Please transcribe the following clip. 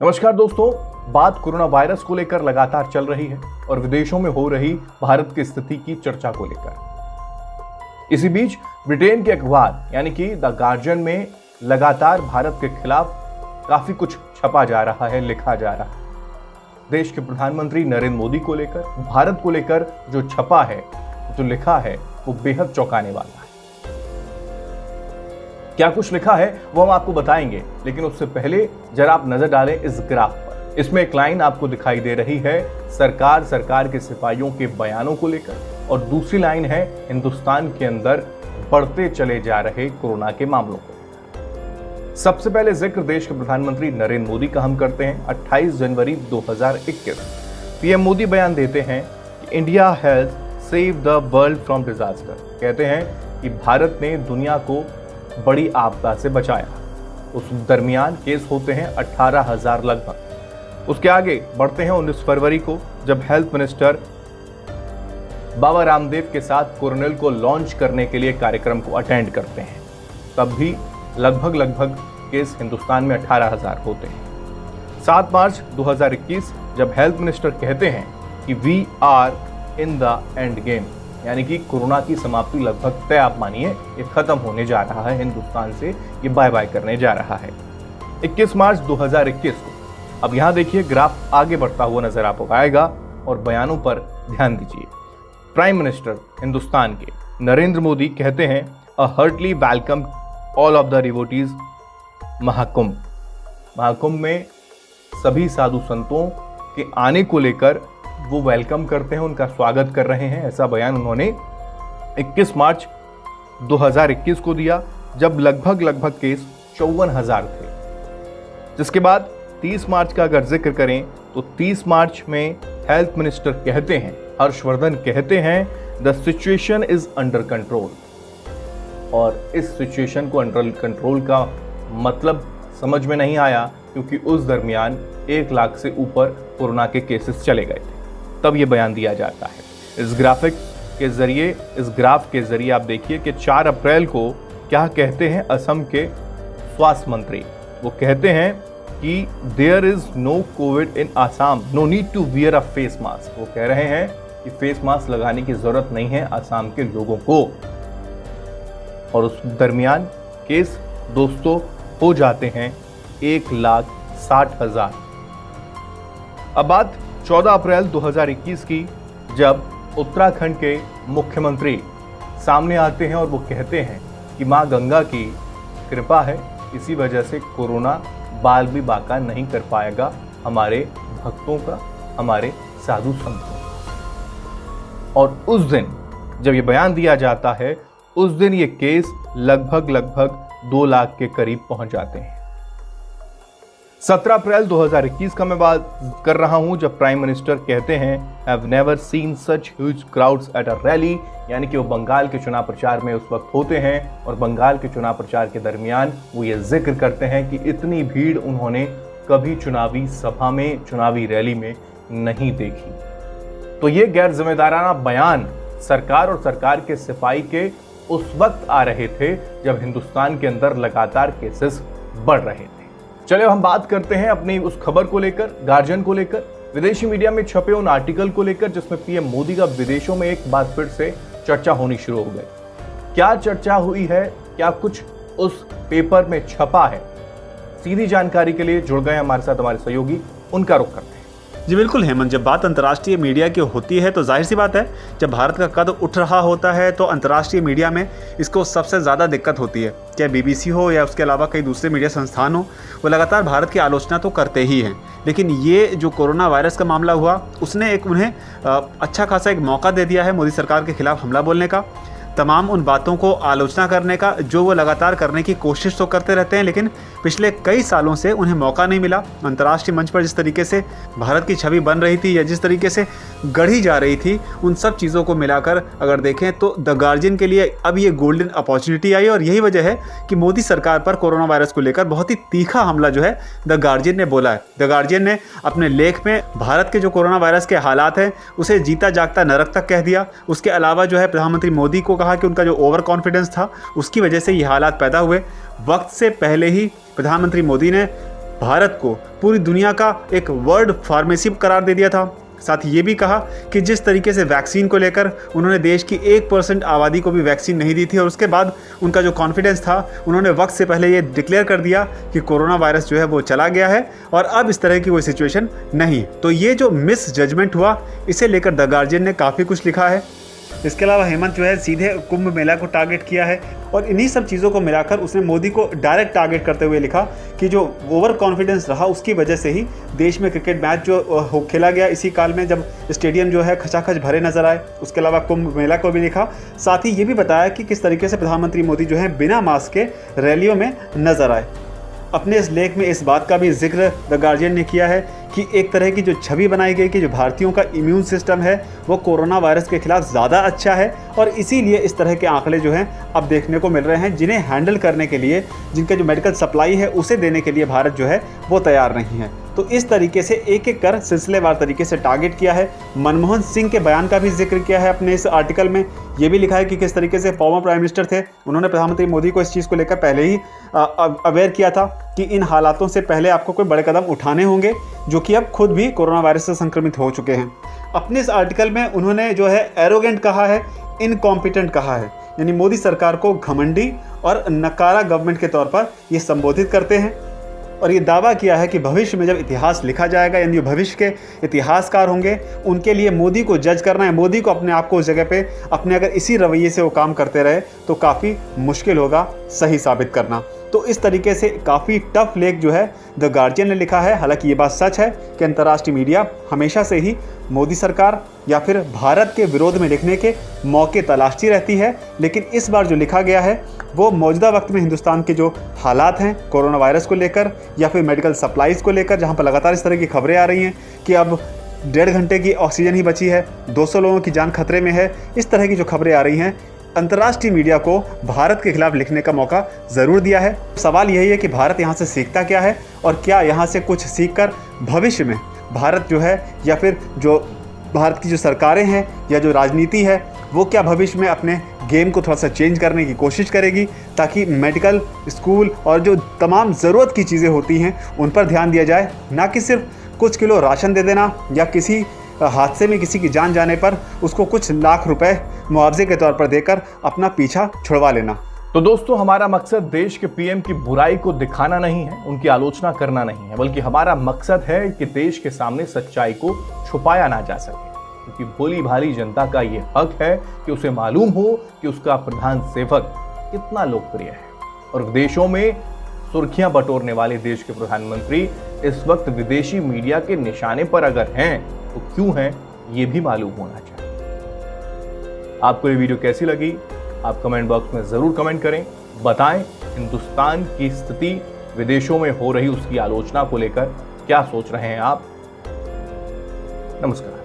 नमस्कार दोस्तों, बात कोरोना वायरस को लेकर लगातार चल रही है और विदेशों में हो रही भारत की स्थिति की चर्चा को लेकर। इसी बीच ब्रिटेन के अखबार यानी कि द गार्जियन में लगातार भारत के खिलाफ काफी कुछ छपा जा रहा है, लिखा जा रहा है। देश के प्रधानमंत्री नरेंद्र मोदी को लेकर, भारत को लेकर जो छपा है, जो लिखा है, वो बेहद चौंकाने वाला है। क्या कुछ लिखा है वो हम आपको बताएंगे, लेकिन उससे पहले जरा आप नजर डालें इस ग्राफ पर। इसमें एक लाइन आपको दिखाई दे रही है सरकार के सिपाहियों के बयानों को लेकर, और दूसरी लाइन है हिंदुस्तान के अंदर बढ़ते चले जा रहे कोरोना के मामलों को। सबसे पहले जिक्र देश के प्रधानमंत्री नरेंद्र मोदी का हम करते हैं। 28 जनवरी 2021 पीएम मोदी बयान देते हैं कि India has save the world from disaster. कहते हैं कि भारत ने दुनिया को बड़ी आपदा से बचाया। उस दरमियान केस होते हैं 18,000 लगभग। उसके आगे बढ़ते हैं 19 फरवरी को, जब हेल्थ मिनिस्टर बाबा रामदेव के साथ कोरोनिल को लॉन्च करने के लिए कार्यक्रम को अटेंड करते हैं। तब भी लगभग केस हिंदुस्तान में 18,000 होते हैं। 7 मार्च 2021 जब हेल्थ मिनिस्टर कहते हैं कि we are in the end game, यानी कि कोरोना की समाप्ति लगभग तय, आप मानिए ये खत्म होने जा रहा है, हिंदुस्तान से ये बाय बाय करने जा रहा है। 21 मार्च 2021 को, अब यहां देखिए ग्राफ आगे बढ़ता हुआ नजर आपको आएगा और बयानों पर ध्यान दीजिए। प्राइम मिनिस्टर हिंदुस्तान के नरेंद्र मोदी कहते हैं a heartily welcome all of the devotees Mahakumbh. Mahakumbh में सभी साधु संतों के आने को लेकर वो वेलकम करते हैं, उनका स्वागत कर रहे हैं। ऐसा बयान उन्होंने 21 मार्च 2021 को दिया, जब लगभग केस 54,000 थे। जिसके बाद 30 मार्च का अगर जिक्र करें तो 30 मार्च में हेल्थ मिनिस्टर कहते हैं, हर्षवर्धन कहते हैं the situation is under control. और इस सिचुएशन को अंडर कंट्रोल का मतलब समझ में नहीं आया, क्योंकि उस दरमियान 1 लाख से ऊपर कोरोना के केसेस चले गए थे। तब ये बयान दिया जाता है। इस ग्राफ के जरिए आप देखिए कि 4 अप्रैल को क्या कहते हैं असम के स्वास्थ्य मंत्री। वो कहते हैं कि there is no covid in Assam, no need to wear a face mask. वो कह रहे हैं कि फेस मास्क लगाने की जरूरत नहीं है आसाम के लोगों को। और उस दरमियान केस दोस्तों हो जाते हैं 1,60,000। अब बात 14 अप्रैल 2021 की, जब उत्तराखंड के मुख्यमंत्री सामने आते हैं और वो कहते हैं कि मां गंगा की कृपा है, इसी वजह से कोरोना बाल भी बाका नहीं कर पाएगा हमारे भक्तों का, हमारे साधु संतों। और उस दिन जब ये बयान दिया जाता है, उस दिन ये केस लगभग 2 लाख के करीब पहुंच जाते हैं। 17 अप्रैल 2021 का मैं बात कर रहा हूं, जब प्राइम मिनिस्टर कहते हैं have never seen such huge crowds at a rally, यानी कि वो बंगाल के चुनाव प्रचार में उस वक्त होते हैं और बंगाल के चुनाव प्रचार के दरमियान वो ये जिक्र करते हैं कि इतनी भीड़ उन्होंने कभी चुनावी सभा में, चुनावी रैली में नहीं देखी। तो ये गैर जिम्मेदाराना बयान सरकार और सरकार के सिपाही के उस वक्त आ रहे थे जब हिंदुस्तान के अंदर लगातार केसेस बढ़ रहे थे। चलिए हम बात करते हैं अपनी उस खबर को लेकर, गार्जियन को लेकर, विदेशी मीडिया में छपे उन आर्टिकल को लेकर जिसमें पीएम मोदी का विदेशों में एक बार फिर से चर्चा होनी शुरू हो गई। क्या चर्चा हुई है, क्या कुछ उस पेपर में छपा है, सीधी जानकारी के लिए जुड़ गए हमारे साथ हमारे सहयोगी, उनका रुख करते हैं। जी बिल्कुल हेमंत, जब बात अंतर्राष्ट्रीय मीडिया की होती है तो जाहिर सी बात है, जब भारत का कद उठ रहा होता है तो अंतर्राष्ट्रीय मीडिया में इसको सबसे ज़्यादा दिक्कत होती है। चाहे बीबीसी हो या उसके अलावा कई दूसरे मीडिया संस्थान हो, वो लगातार भारत की आलोचना तो करते ही हैं। लेकिन ये जो कोरोना वायरस का मामला हुआ, उसने उन्हें अच्छा खासा एक मौका दे दिया है मोदी सरकार के खिलाफ हमला बोलने का, तमाम उन बातों को आलोचना करने का जो वो लगातार करने की कोशिश तो करते रहते हैं, लेकिन पिछले कई सालों से उन्हें मौका नहीं मिला। अंतर्राष्ट्रीय मंच पर जिस तरीके से भारत की छवि बन रही थी या जिस तरीके से गढ़ी जा रही थी, उन सब चीज़ों को मिलाकर अगर देखें तो द गार्जियन के लिए अब ये गोल्डन अपॉर्चुनिटी आई। और यही वजह है कि मोदी सरकार पर कोरोना वायरस को लेकर बहुत ही तीखा हमला जो है द गार्जियन ने बोला है। द गार्जियन ने अपने लेख में भारत के जो कोरोना वायरस के हालात हैं उसे जीता जागता नरक तक कह दिया। उसके अलावा जो है प्रधानमंत्री मोदी को कहा कि उनका जो ओवर कॉन्फिडेंस था उसकी वजह से ये हालात पैदा हुए। वक्त से पहले ही प्रधानमंत्री मोदी ने भारत को पूरी दुनिया का एक वर्ल्ड फार्मेसी करार दे दिया था। साथ ही ये भी कहा कि जिस तरीके से वैक्सीन को लेकर उन्होंने देश की 1% आबादी को भी वैक्सीन नहीं दी थी और उसके बाद उनका जो कॉन्फिडेंस था, उन्होंने वक्त से पहले ये डिक्लेयर कर दिया कि कोरोना वायरस जो है वो चला गया है और अब इस तरह की कोई सिचुएशन नहीं। तो ये जो मिस जजमेंट हुआ, इसे लेकर द गार्जियन ने काफ़ी कुछ लिखा है। इसके अलावा हेमंत जो है सीधे कुंभ मेला को टारगेट किया है और इन्हीं सब चीज़ों को मिलाकर उसने मोदी को डायरेक्ट टारगेट करते हुए लिखा कि जो ओवर कॉन्फिडेंस रहा उसकी वजह से ही देश में क्रिकेट मैच जो खेला गया इसी काल में, जब स्टेडियम जो है खचाखच भरे नजर आए। उसके अलावा कुंभ मेला को भी लिखा, साथ ही ये भी बताया कि किस तरीके से प्रधानमंत्री मोदी जो है बिना मास्क के रैलियों में नजर आए। अपने इस लेख में इस बात का भी जिक्र द गार्जियन ने किया है कि एक तरह की जो छवि बनाई गई कि जो भारतीयों का इम्यून सिस्टम है वो कोरोना वायरस के खिलाफ ज़्यादा अच्छा है और इसीलिए इस तरह के आंकड़े जो हैं अब देखने को मिल रहे हैं, जिन्हें हैंडल करने के लिए, जिनका जो मेडिकल सप्लाई है उसे देने के लिए भारत जो है वो तैयार नहीं है। तो इस तरीके से एक एक कर सिलसिलेवार तरीके से टारगेट किया है। मनमोहन सिंह के बयान का भी जिक्र किया है अपने इस आर्टिकल में। ये भी लिखा है कि किस तरीके से फॉर्मर प्राइम मिनिस्टर थे, उन्होंने प्रधानमंत्री मोदी को इस चीज़ को लेकर पहले ही अवेयर किया था कि इन हालातों से पहले आपको कोई बड़े कदम उठाने होंगे, जो कि अब खुद भी कोरोना वायरस से संक्रमित हो चुके हैं। अपने इस आर्टिकल में उन्होंने जो है एरोगेंट कहा है, इनकॉम्पिटेंट कहा है, यानी मोदी सरकार को घमंडी और नकारा गवर्नमेंट के तौर पर ये संबोधित करते हैं और ये दावा किया है कि भविष्य में जब इतिहास लिखा जाएगा, यानी जो भविष्य के इतिहासकार होंगे उनके लिए मोदी को जज करना है, मोदी को अपने आप को उस जगह पे अपने अगर इसी रवैये से वो काम करते रहे तो काफ़ी मुश्किल होगा सही साबित करना। तो इस तरीके से काफ़ी टफ लेख जो है द गार्जियन ने लिखा है। हालांकि ये बात सच है कि अंतर्राष्ट्रीय मीडिया हमेशा से ही मोदी सरकार या फिर भारत के विरोध में लिखने के मौके तलाशती रहती है, लेकिन इस बार जो लिखा गया है वो मौजूदा वक्त में हिंदुस्तान के जो हालात हैं कोरोना वायरस को लेकर या फिर मेडिकल सप्लाईज़ को लेकर, जहाँ पर लगातार इस तरह की खबरें आ रही हैं कि अब 1.5 घंटे की ऑक्सीजन ही बची है, 200 लोगों की जान खतरे में है, इस तरह की जो खबरें आ रही हैं, अंतर्राष्ट्रीय मीडिया को भारत के खिलाफ लिखने का मौका ज़रूर दिया है। सवाल यही है कि भारत यहाँ से सीखता क्या है और क्या यहाँ से कुछ सीखकर भविष्य में भारत जो है या फिर जो भारत की जो सरकारें हैं या जो राजनीति है वो क्या भविष्य में अपने गेम को थोड़ा सा चेंज करने की कोशिश करेगी, ताकि मेडिकल, स्कूल और जो तमाम ज़रूरत की चीज़ें होती हैं उन पर ध्यान दिया जाए, ना कि सिर्फ कुछ किलो राशन दे देना या किसी हादसे में किसी की जान जाने पर उसको कुछ लाख रुपए मुआवजे के तौर पर देकर अपना पीछा छुड़वा लेना। तो दोस्तों, हमारा मकसद देश के पीएम की बुराई को दिखाना नहीं है, उनकी आलोचना करना नहीं है, बल्कि हमारा मकसद है कि देश के सामने सच्चाई को छुपाया ना जा सके, क्योंकि भोली भाली जनता का ये हक है कि उसे मालूम हो कि उसका प्रधान सेवक कितना लोकप्रिय है। और विदेशों में सुर्खियां बटोरने वाले देश के प्रधानमंत्री इस वक्त विदेशी मीडिया के निशाने पर अगर हैं तो क्यों हैं, ये भी मालूम होना चाहिए। आपको ये वीडियो कैसी लगी आप कमेंट बॉक्स में जरूर कमेंट करें, बताएं हिंदुस्तान की स्थिति विदेशों में हो रही उसकी आलोचना को लेकर क्या सोच रहे हैं आप। नमस्कार।